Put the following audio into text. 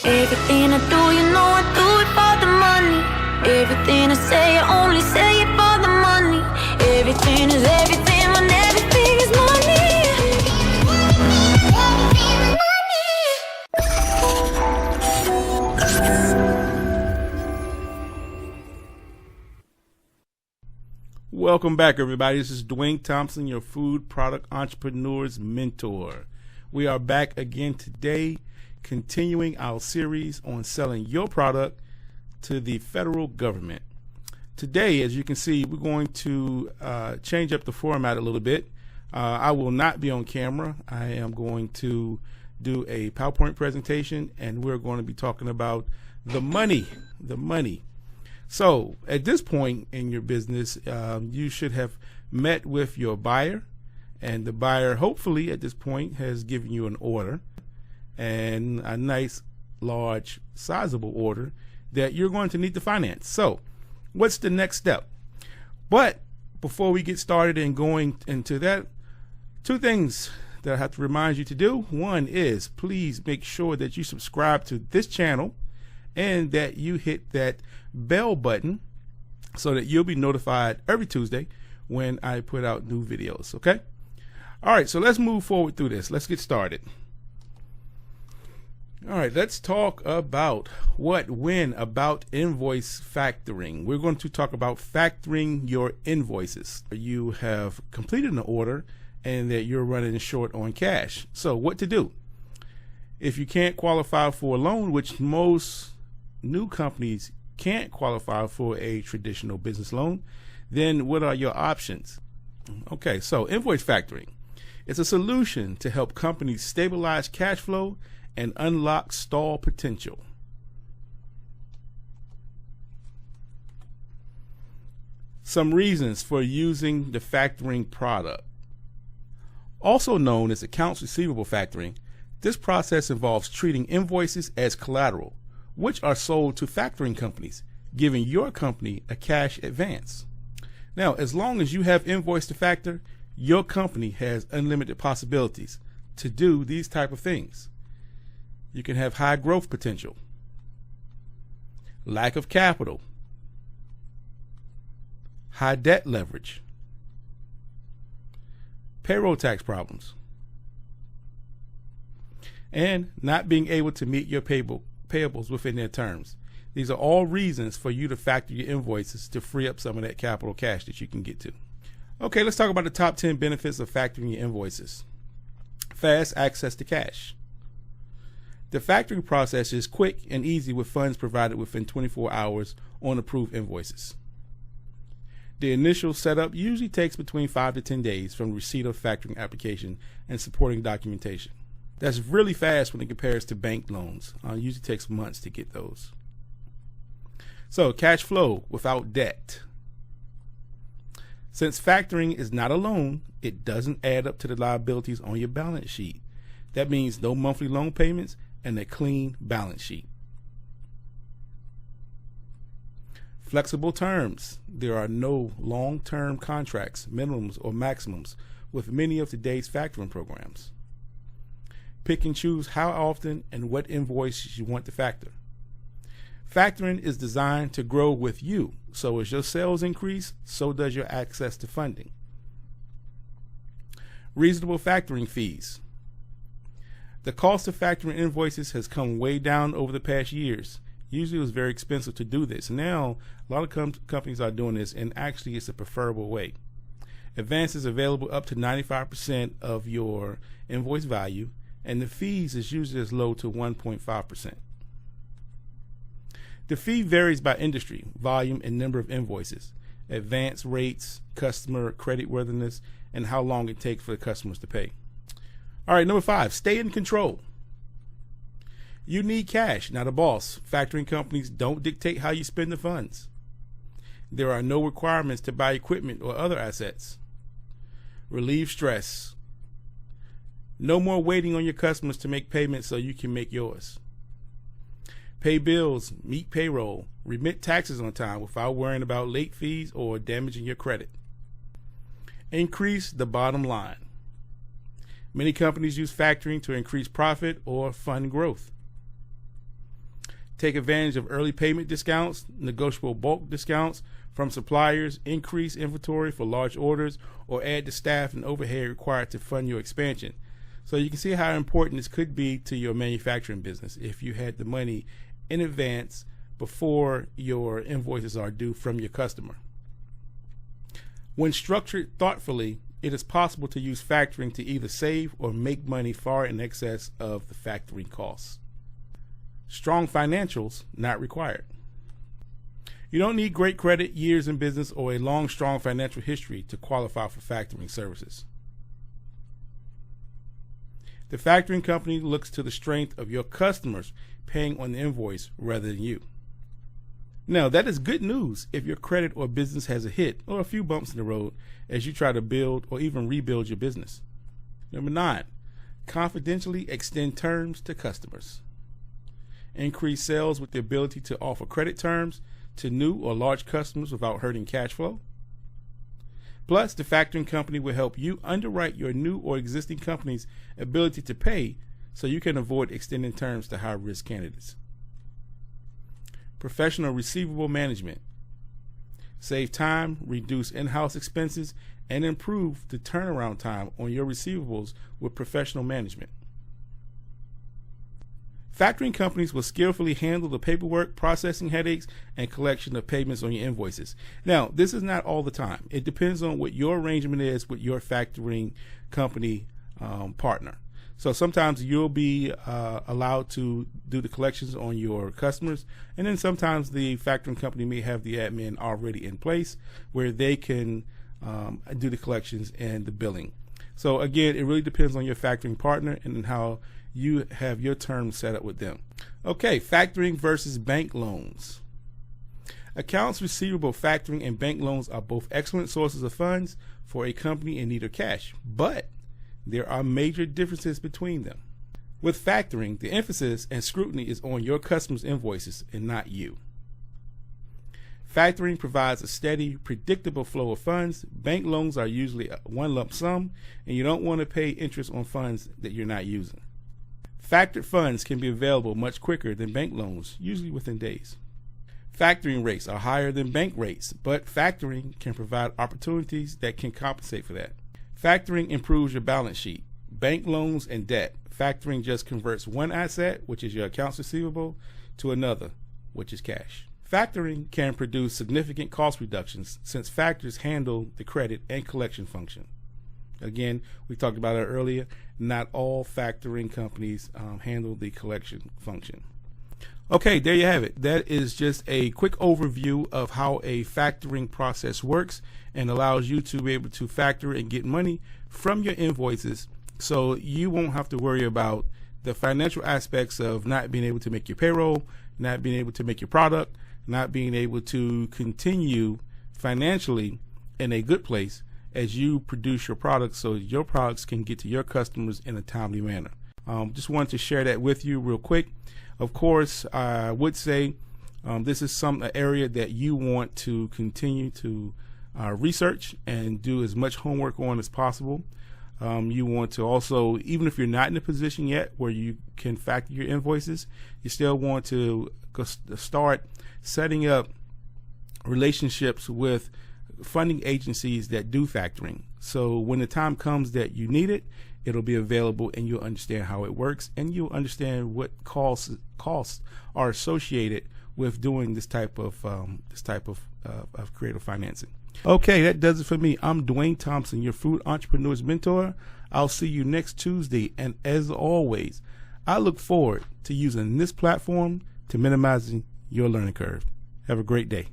Everything I do, you know I do it for the money. Everything I say, I only say it for the money. Everything is everything when everything is money. Welcome back, everybody. This is Duane Thompson, your food product entrepreneur's mentor. We are back again today, continuing our series on selling your product to the federal government. Today, as you can see, we're going to change up the format a little bit. I will not be on camera. I am going to do a PowerPoint presentation, and we're going to be talking about the money. So at this point in your business, you should have met with your buyer, and the buyer hopefully at this point has given you an order, and a nice, large, sizable order that you're going to need to finance. So what's the next step? But before we get started and going into that, two things that I have to remind you to do. One is please make sure that you subscribe to this channel and that you hit that bell button so that you'll be notified every Tuesday when I put out new videos, okay? All right, so let's move forward through this. Let's get started. All right, let's talk about about invoice factoring. We're going to talk about factoring your invoices. You have completed an order and that you're running short on cash. So what to do? If you can't qualify for a loan, which most new companies can't qualify for a traditional business loan, then what are your options? Okay, so invoice factoring. It's a solution to help companies stabilize cash flow and unlock stall potential. Some reasons for using the factoring product. Also known as accounts receivable factoring, this process involves treating invoices as collateral, which are sold to factoring companies, giving your company a cash advance. Now, as long as you have invoice to factor, your company has unlimited possibilities to do these type of things. You can have high growth potential, lack of capital, high debt leverage, payroll tax problems, and not being able to meet your payables within their terms. These are all reasons for you to factor your invoices to free up some of that capital cash that you can get to. Okay, let's talk about the top 10 benefits of factoring your invoices. Fast access to cash. The factoring process is quick and easy with funds provided within 24 hours on approved invoices. The initial setup usually takes between 5 to 10 days from receipt of factoring application and supporting documentation. That's really fast when it compares to bank loans. It usually takes months to get those. So, cash flow without debt. Since factoring is not a loan, it doesn't add up to the liabilities on your balance sheet. That means no monthly loan payments and a clean balance sheet. Flexible terms. There are no long-term contracts, minimums, or maximums with many of today's factoring programs. Pick and choose how often and what invoice you want to factor. Factoring is designed to grow with you, so as your sales increase, so does your access to funding. Reasonable factoring fees. The cost of factoring invoices has come way down over the past years. Usually it was very expensive to do this. Now, a lot of companies are doing this, and actually it's a preferable way. Advances available up to 95% of your invoice value, and the fees is usually as low to 1.5%. The fee varies by industry, volume, and number of invoices, advance rates, customer creditworthiness, and how long it takes for the customers to pay. All right, number 5, stay in control. You need cash, not a boss. Factoring companies don't dictate how you spend the funds. There are no requirements to buy equipment or other assets. Relieve stress. No more waiting on your customers to make payments so you can make yours. Pay bills, meet payroll, remit taxes on time without worrying about late fees or damaging your credit. Increase the bottom line. Many companies use factoring to increase profit or fund growth. Take advantage of early payment discounts, negotiable bulk discounts from suppliers, increase inventory for large orders, or add the staff and overhead required to fund your expansion. So you can see how important this could be to your manufacturing business if you had the money in advance before your invoices are due from your customer. When structured thoughtfully, it is possible to use factoring to either save or make money far in excess of the factoring costs. Strong financials not required. You don't need great credit, years in business, or a long, strong financial history to qualify for factoring services. The factoring company looks to the strength of your customers paying on the invoice rather than you. Now, that is good news if your credit or business has a hit or a few bumps in the road as you try to build or even rebuild your business. Number 9, confidentially extend terms to customers. Increase sales with the ability to offer credit terms to new or large customers without hurting cash flow. Plus, the factoring company will help you underwrite your new or existing company's ability to pay so you can avoid extending terms to high-risk candidates. Professional receivable management. Save time, reduce in-house expenses, and improve the turnaround time on your receivables with professional management. Factoring companies will skillfully handle the paperwork, processing headaches, and collection of payments on your invoices. Now, this is not all the time. It depends on what your arrangement is with your factoring company partner. So sometimes you'll be allowed to do the collections on your customers, and then sometimes the factoring company may have the admin already in place where they can do the collections and the billing. So again, it really depends on your factoring partner and how you have your terms set up with them. Okay, factoring versus bank loans. Accounts receivable factoring and bank loans are both excellent sources of funds for a company in need of cash, but there are major differences between them. With factoring, the emphasis and scrutiny is on your customers' invoices and not you. Factoring provides a steady, predictable flow of funds. Bank loans are usually one lump sum, and you don't want to pay interest on funds that you're not using. Factored funds can be available much quicker than bank loans, usually within days. Factoring rates are higher than bank rates, but factoring can provide opportunities that can compensate for that. Factoring improves your balance sheet. Bank loans and debt. Factoring just converts one asset, which is your accounts receivable, to another, which is cash. Factoring can produce significant cost reductions since factors handle the credit and collection function. Again, we talked about it earlier. Not all factoring companies handle the collection function. Okay, there you have it. That is just a quick overview of how a factoring process works and allows you to be able to factor and get money from your invoices so you won't have to worry about the financial aspects of not being able to make your payroll, not being able to make your product, not being able to continue financially in a good place as you produce your products so your products can get to your customers in a timely manner. Just wanted to share that with you real quick. Of course, I would say this is an area that you want to continue to research and do as much homework on as possible. You want to also, even if you're not in a position yet where you can factor your invoices, you still want to start setting up relationships with funding agencies that do factoring. So when the time comes that you need it, it'll be available and you'll understand how it works and you'll understand what costs are associated with doing this type of creative financing. Okay, that does it for me. I'm Duane Thompson, your Food Entrepreneurs Mentor. I'll see you next Tuesday, and as always, I look forward to using this platform to minimizing your learning curve. Have a great day.